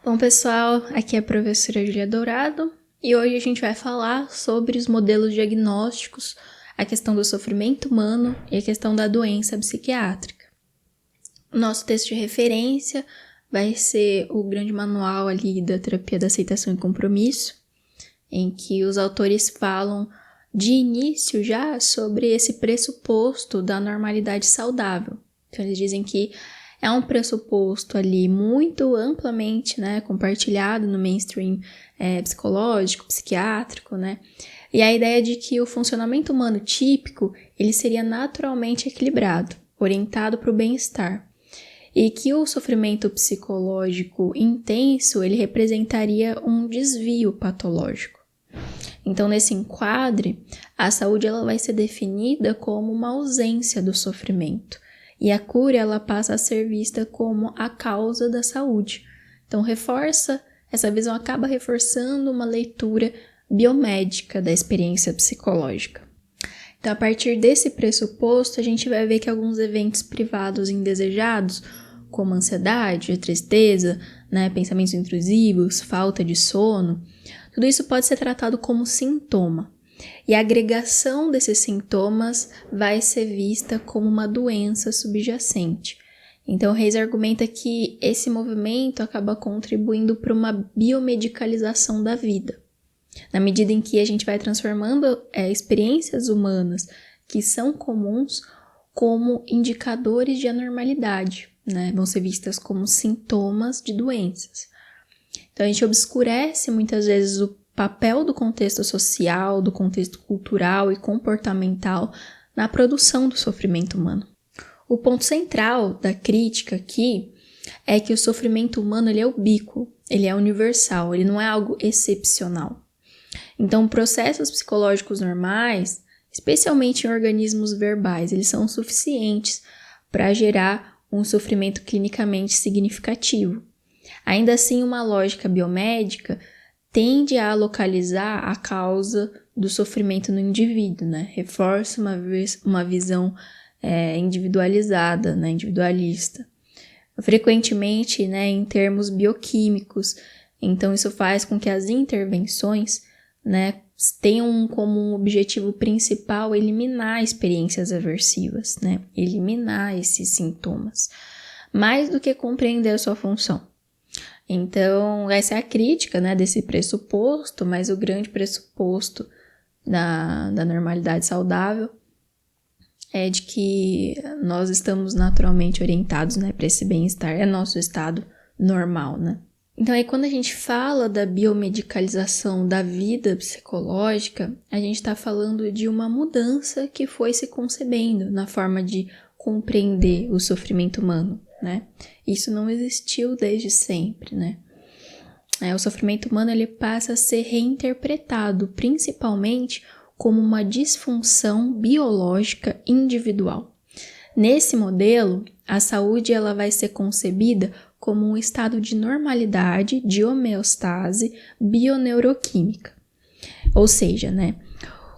Bom, pessoal, aqui é a professora Julia Dourado e hoje a gente vai falar sobre os modelos diagnósticos, a questão do sofrimento humano e a questão da doença psiquiátrica. O nosso texto de referência vai ser o grande manual ali da terapia da aceitação e compromisso, em que os autores falam de início já sobre esse pressuposto da normalidade saudável. Então, eles dizem que é um pressuposto ali muito amplamente, compartilhado no mainstream psicológico, psiquiátrico, E a ideia de que o funcionamento humano típico, ele seria naturalmente equilibrado, orientado para o bem-estar. E que o sofrimento psicológico intenso, ele representaria um desvio patológico. Então, nesse enquadre, a saúde ela vai ser definida como uma ausência do sofrimento. E a cura ela passa a ser vista como a causa da saúde. Então, essa visão acaba reforçando uma leitura biomédica da experiência psicológica. Então, a partir desse pressuposto, a gente vai ver que alguns eventos privados indesejados, como ansiedade, tristeza, pensamentos intrusivos, falta de sono, tudo isso pode ser tratado como sintoma. E a agregação desses sintomas vai ser vista como uma doença subjacente. Então, Reis argumenta que esse movimento acaba contribuindo para uma biomedicalização da vida, na medida em que a gente vai transformando experiências humanas que são comuns como indicadores de anormalidade, Vão ser vistas como sintomas de doenças. Então, a gente obscurece muitas vezes o papel do contexto social, do contexto cultural e comportamental na produção do sofrimento humano. O ponto central da crítica aqui é que o sofrimento humano ele é ubíquo, ele é universal, ele não é algo excepcional. Então, processos psicológicos normais, especialmente em organismos verbais, eles são suficientes para gerar um sofrimento clinicamente significativo. Ainda assim, uma lógica biomédica tende a localizar a causa do sofrimento no indivíduo, Reforça uma visão individualizada, individualista. Frequentemente, em termos bioquímicos. Então, isso faz com que as intervenções, tenham como objetivo principal eliminar experiências aversivas, Eliminar esses sintomas, mais do que compreender a sua função. Então, essa é a crítica, desse pressuposto, mas o grande pressuposto da normalidade saudável é de que nós estamos naturalmente orientados, para esse bem-estar, é nosso estado normal, Então, aí quando a gente fala da biomedicalização da vida psicológica, a gente está falando de uma mudança que foi se concebendo na forma de compreender o sofrimento humano, Isso não existiu desde sempre, O sofrimento humano ele passa a ser reinterpretado, principalmente como uma disfunção biológica individual. Nesse modelo, a saúde ela vai ser concebida como um estado de normalidade, de homeostase bioneuroquímica. Ou seja,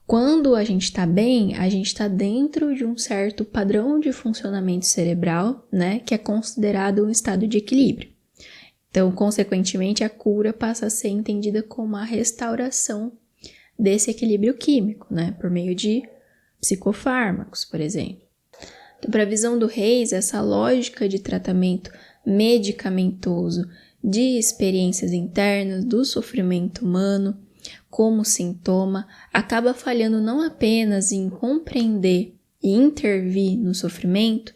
quando a gente está bem, a gente está dentro de um certo padrão de funcionamento cerebral, que é considerado um estado de equilíbrio. Então, consequentemente, a cura passa a ser entendida como a restauração desse equilíbrio químico, por meio de psicofármacos, por exemplo. Então, para a visão do Reis, essa lógica de tratamento medicamentoso de experiências internas do sofrimento humano como sintoma acaba falhando não apenas em compreender e intervir no sofrimento,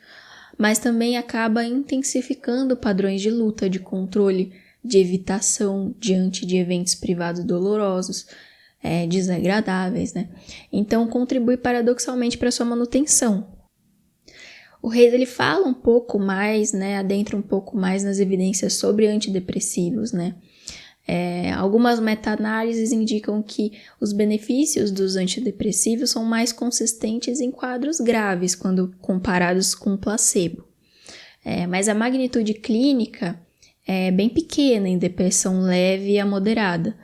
mas também acaba intensificando padrões de luta, de controle, de evitação diante de eventos privados dolorosos, desagradáveis, Então, contribui paradoxalmente para sua manutenção. O Reis ele fala um pouco mais, adentra um pouco mais nas evidências sobre antidepressivos, Algumas meta-análises indicam que os benefícios dos antidepressivos são mais consistentes em quadros graves quando comparados com placebo. Mas a magnitude clínica é bem pequena em depressão leve a moderada.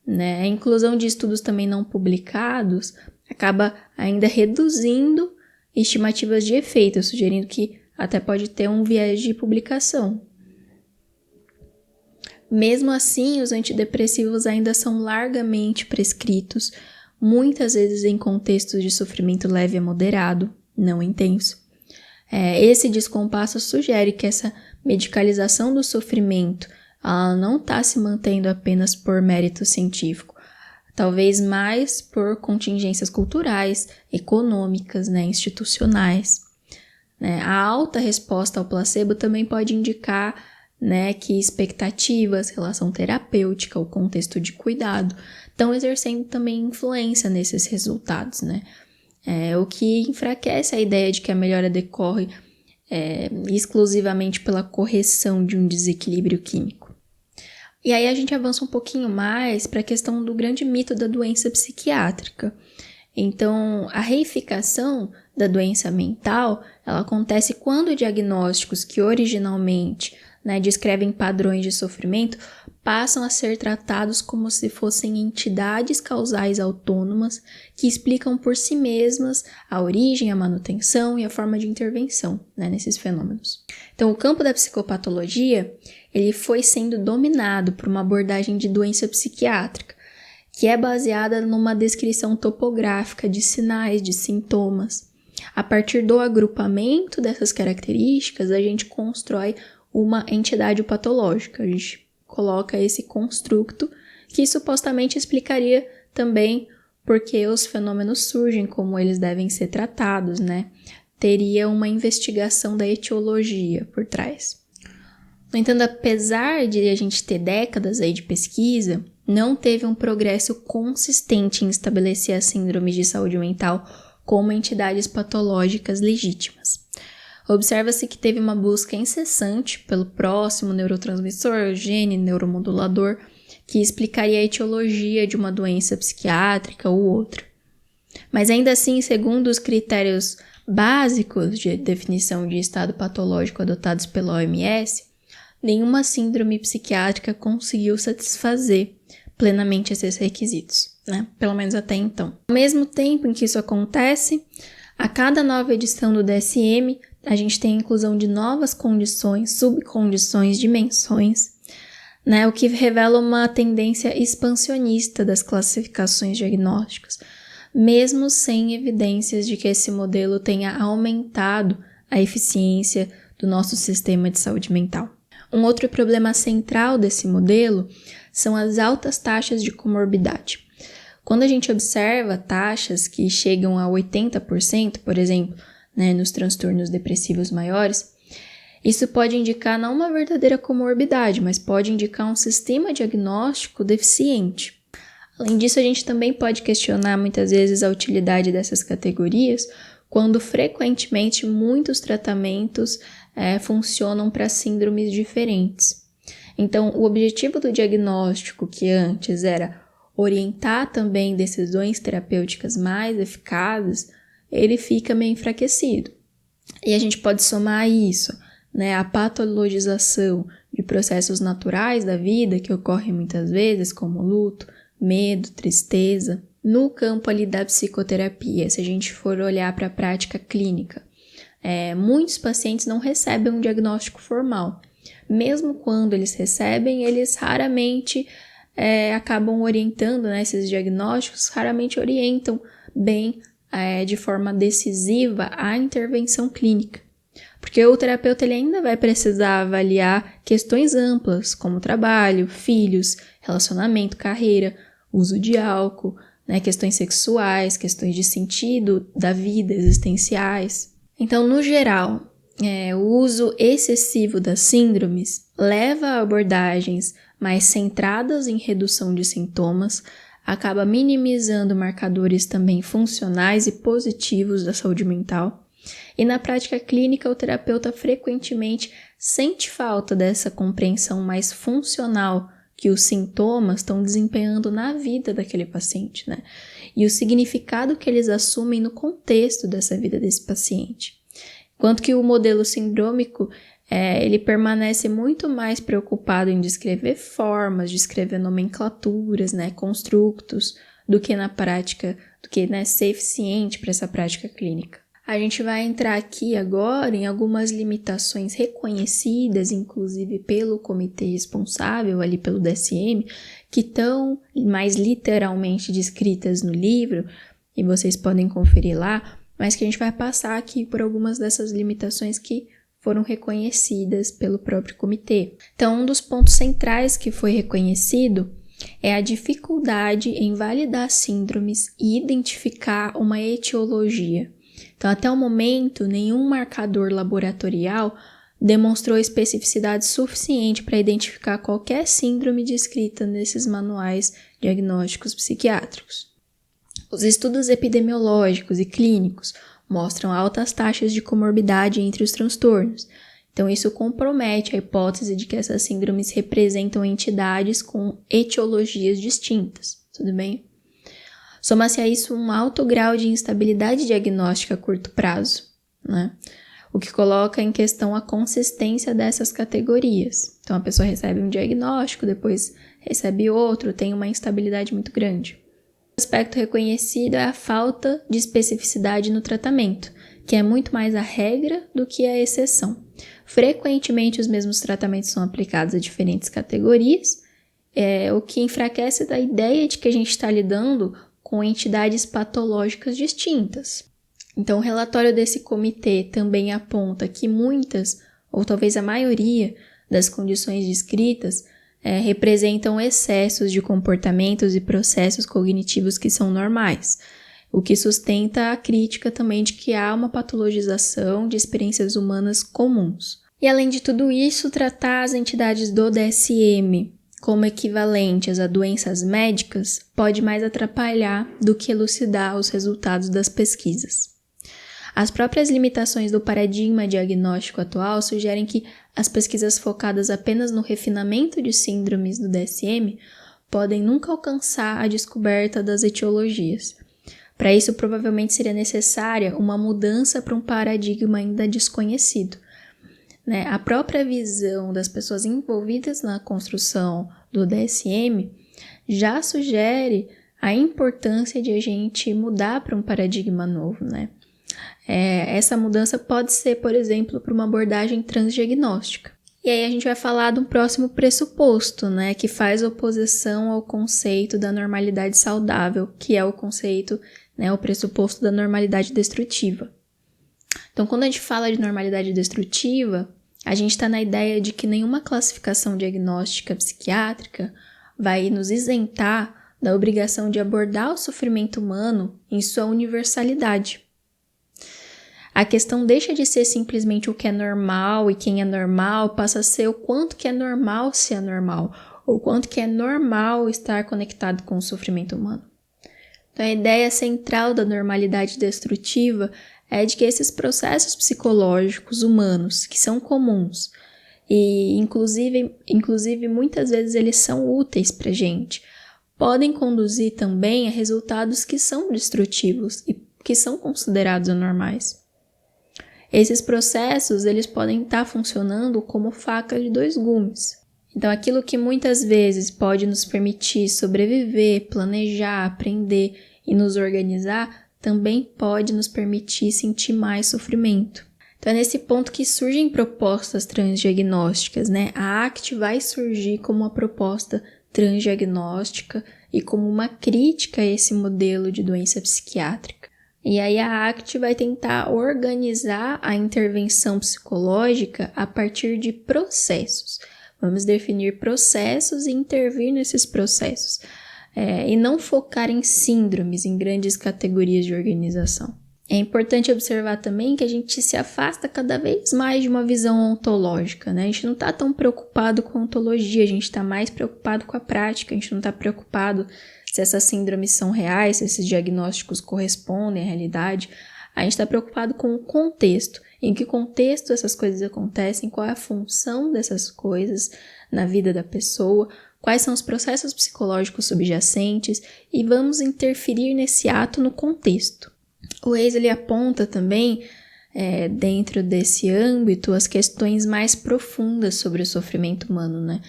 A inclusão de estudos também não publicados acaba ainda reduzindo estimativas de efeito, sugerindo que até pode ter um viés de publicação. Mesmo assim, os antidepressivos ainda são largamente prescritos, muitas vezes em contextos de sofrimento leve a moderado, não intenso. Esse descompasso sugere que essa medicalização do sofrimento ela não está se mantendo apenas por mérito científico, talvez mais por contingências culturais, econômicas, institucionais. A alta resposta ao placebo também pode indicar que expectativas, relação terapêutica, o contexto de cuidado estão exercendo também influência nesses resultados, o que enfraquece a ideia de que a melhora decorre exclusivamente pela correção de um desequilíbrio químico. E aí a gente avança um pouquinho mais para a questão do grande mito da doença psiquiátrica. Então, a reificação da doença mental, ela acontece quando diagnósticos que originalmente descrevem padrões de sofrimento passam a ser tratados como se fossem entidades causais autônomas que explicam por si mesmas a origem, a manutenção e a forma de intervenção nesses fenômenos. Então, o campo da psicopatologia ele foi sendo dominado por uma abordagem de doença psiquiátrica, que é baseada numa descrição topográfica de sinais, de sintomas. A partir do agrupamento dessas características, a gente constrói uma entidade patológica. A gente coloca esse construto que supostamente explicaria também por que os fenômenos surgem, como eles devem ser tratados, Teria uma investigação da etiologia por trás. No entanto, apesar de a gente ter décadas aí de pesquisa, não teve um progresso consistente em estabelecer as síndromes de saúde mental como entidades patológicas legítimas. Observa-se que teve uma busca incessante pelo próximo neurotransmissor, gene, neuromodulador, que explicaria a etiologia de uma doença psiquiátrica ou outra. Mas ainda assim, segundo os critérios básicos de definição de estado patológico adotados pela OMS, nenhuma síndrome psiquiátrica conseguiu satisfazer plenamente esses requisitos, Pelo menos até então. Ao mesmo tempo em que isso acontece, a cada nova edição do DSM, a gente tem a inclusão de novas condições, subcondições, dimensões, o que revela uma tendência expansionista das classificações diagnósticas, mesmo sem evidências de que esse modelo tenha aumentado a eficiência do nosso sistema de saúde mental. Um outro problema central desse modelo são as altas taxas de comorbidade. Quando a gente observa taxas que chegam a 80%, por exemplo, nos transtornos depressivos maiores, isso pode indicar não uma verdadeira comorbidade, mas pode indicar um sistema diagnóstico deficiente. Além disso, a gente também pode questionar muitas vezes a utilidade dessas categorias, quando frequentemente muitos tratamentos funcionam para síndromes diferentes. Então, o objetivo do diagnóstico, que antes era orientar também decisões terapêuticas mais eficazes, ele fica meio enfraquecido. E a gente pode somar a isso, a patologização de processos naturais da vida, que ocorrem muitas vezes, como luto, medo, tristeza, no campo ali da psicoterapia, se a gente for olhar para a prática clínica. Muitos pacientes não recebem um diagnóstico formal. Mesmo quando eles recebem, eles raramente acabam orientando, esses diagnósticos raramente orientam bem de forma decisiva a intervenção clínica. Porque o terapeuta ele ainda vai precisar avaliar questões amplas, como trabalho, filhos, relacionamento, carreira, uso de álcool, questões sexuais, questões de sentido da vida, existenciais. Então, no geral, o uso excessivo das síndromes leva a abordagens mais centradas em redução de sintomas, acaba minimizando marcadores também funcionais e positivos da saúde mental. E na prática clínica, o terapeuta frequentemente sente falta dessa compreensão mais funcional que os sintomas estão desempenhando na vida daquele paciente, E o significado que eles assumem no contexto dessa vida desse paciente. Enquanto que o modelo sindrômico, ele permanece muito mais preocupado em descrever formas, descrever nomenclaturas, construtos, do que na prática, ser eficiente para essa prática clínica. A gente vai entrar aqui agora em algumas limitações reconhecidas, inclusive pelo comitê responsável, ali pelo DSM, que estão mais literalmente descritas no livro, e vocês podem conferir lá, mas que a gente vai passar aqui por algumas dessas limitações que foram reconhecidas pelo próprio comitê. Então, um dos pontos centrais que foi reconhecido é a dificuldade em validar síndromes e identificar uma etiologia. Então, até o momento, nenhum marcador laboratorial demonstrou especificidade suficiente para identificar qualquer síndrome descrita nesses manuais diagnósticos psiquiátricos. Os estudos epidemiológicos e clínicos mostram altas taxas de comorbidade entre os transtornos. Então, isso compromete a hipótese de que essas síndromes representam entidades com etiologias distintas. Tudo bem? Soma-se a isso um alto grau de instabilidade diagnóstica a curto prazo, né? O que coloca em questão a consistência dessas categorias. Então, a pessoa recebe um diagnóstico, depois recebe outro, tem uma instabilidade muito grande. O aspecto reconhecido é a falta de especificidade no tratamento, que é muito mais a regra do que a exceção. Frequentemente, os mesmos tratamentos são aplicados a diferentes categorias, o que enfraquece a ideia de que a gente está lidando com entidades patológicas distintas. Então, o relatório desse comitê também aponta que muitas, ou talvez a maioria, das condições descritas representam excessos de comportamentos e processos cognitivos que são normais, o que sustenta a crítica também de que há uma patologização de experiências humanas comuns. E além de tudo isso, tratar as entidades do DSM como equivalentes a doenças médicas pode mais atrapalhar do que elucidar os resultados das pesquisas. As próprias limitações do paradigma diagnóstico atual sugerem que as pesquisas focadas apenas no refinamento de síndromes do DSM podem nunca alcançar a descoberta das etiologias. Para isso, provavelmente seria necessária uma mudança para um paradigma ainda desconhecido. A própria visão das pessoas envolvidas na construção do DSM já sugere a importância de a gente mudar para um paradigma novo, Essa mudança pode ser, por exemplo, para uma abordagem transdiagnóstica. E aí a gente vai falar de um próximo pressuposto, que faz oposição ao conceito da normalidade saudável, que é o conceito, o pressuposto da normalidade destrutiva. Então, quando a gente fala de normalidade destrutiva, a gente está na ideia de que nenhuma classificação diagnóstica psiquiátrica vai nos isentar da obrigação de abordar o sofrimento humano em sua universalidade. A questão deixa de ser simplesmente o que é normal e quem é normal, passa a ser o quanto que é normal ser anormal, ou quanto que é normal estar conectado com o sofrimento humano. Então, a ideia central da normalidade destrutiva é de que esses processos psicológicos humanos, que são comuns, e inclusive muitas vezes eles são úteis para a gente, podem conduzir também a resultados que são destrutivos e que são considerados anormais. Esses processos, eles podem estar funcionando como faca de dois gumes. Então, aquilo que muitas vezes pode nos permitir sobreviver, planejar, aprender e nos organizar, também pode nos permitir sentir mais sofrimento. Então, é nesse ponto que surgem propostas transdiagnósticas, A ACT vai surgir como uma proposta transdiagnóstica e como uma crítica a esse modelo de doença psiquiátrica. E aí a ACT vai tentar organizar a intervenção psicológica a partir de processos. Vamos definir processos e intervir nesses processos. E não focar em síndromes, em grandes categorias de organização. É importante observar também que a gente se afasta cada vez mais de uma visão ontológica, A gente não está tão preocupado com a ontologia, a gente está mais preocupado com a prática, a gente não está preocupado se essas síndromes são reais, se esses diagnósticos correspondem à realidade. A gente está preocupado com o contexto, em que contexto essas coisas acontecem, qual é a função dessas coisas na vida da pessoa, quais são os processos psicológicos subjacentes e vamos interferir nesse ato no contexto. O Weiss ele aponta também, dentro desse âmbito, as questões mais profundas sobre o sofrimento humano,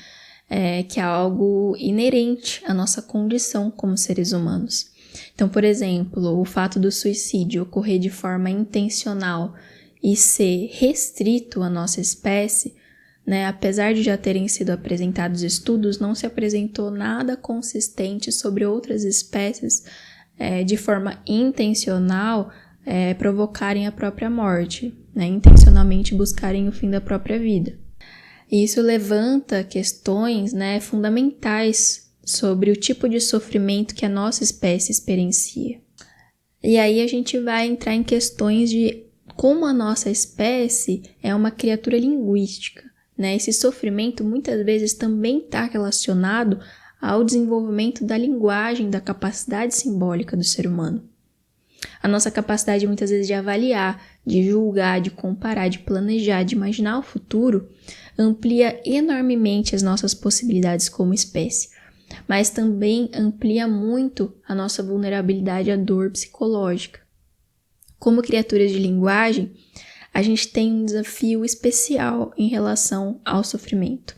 que é algo inerente à nossa condição como seres humanos. Então, por exemplo, o fato do suicídio ocorrer de forma intencional e ser restrito à nossa espécie, né, apesar de já terem sido apresentados estudos, não se apresentou nada consistente sobre outras espécies de forma intencional provocarem a própria morte, né, intencionalmente buscarem o fim da própria vida. E isso levanta questões, né, fundamentais sobre o tipo de sofrimento que a nossa espécie experiencia. E aí a gente vai entrar em questões de como a nossa espécie é uma criatura linguística, né? Esse sofrimento muitas vezes também está relacionado ao desenvolvimento da linguagem, da capacidade simbólica do ser humano. A nossa capacidade muitas vezes de avaliar, de julgar, de comparar, de planejar, de imaginar o futuro, amplia enormemente as nossas possibilidades como espécie, mas também amplia muito a nossa vulnerabilidade à dor psicológica. Como criaturas de linguagem, a gente tem um desafio especial em relação ao sofrimento.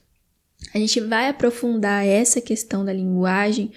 A gente vai aprofundar essa questão da linguagem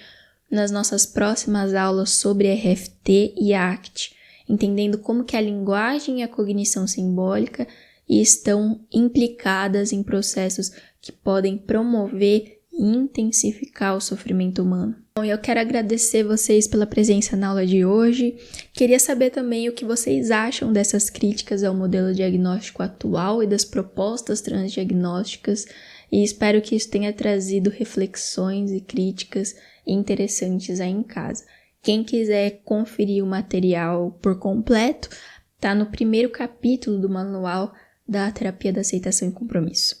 nas nossas próximas aulas sobre RFT e ACT, entendendo como que a linguagem e a cognição simbólica estão implicadas em processos que podem promover e intensificar o sofrimento humano. Bom, eu quero agradecer vocês pela presença na aula de hoje. Queria saber também o que vocês acham dessas críticas ao modelo diagnóstico atual e das propostas transdiagnósticas, e espero que isso tenha trazido reflexões e críticas interessantes aí em casa. Quem quiser conferir o material por completo, está no primeiro capítulo do manual da terapia da aceitação e compromisso.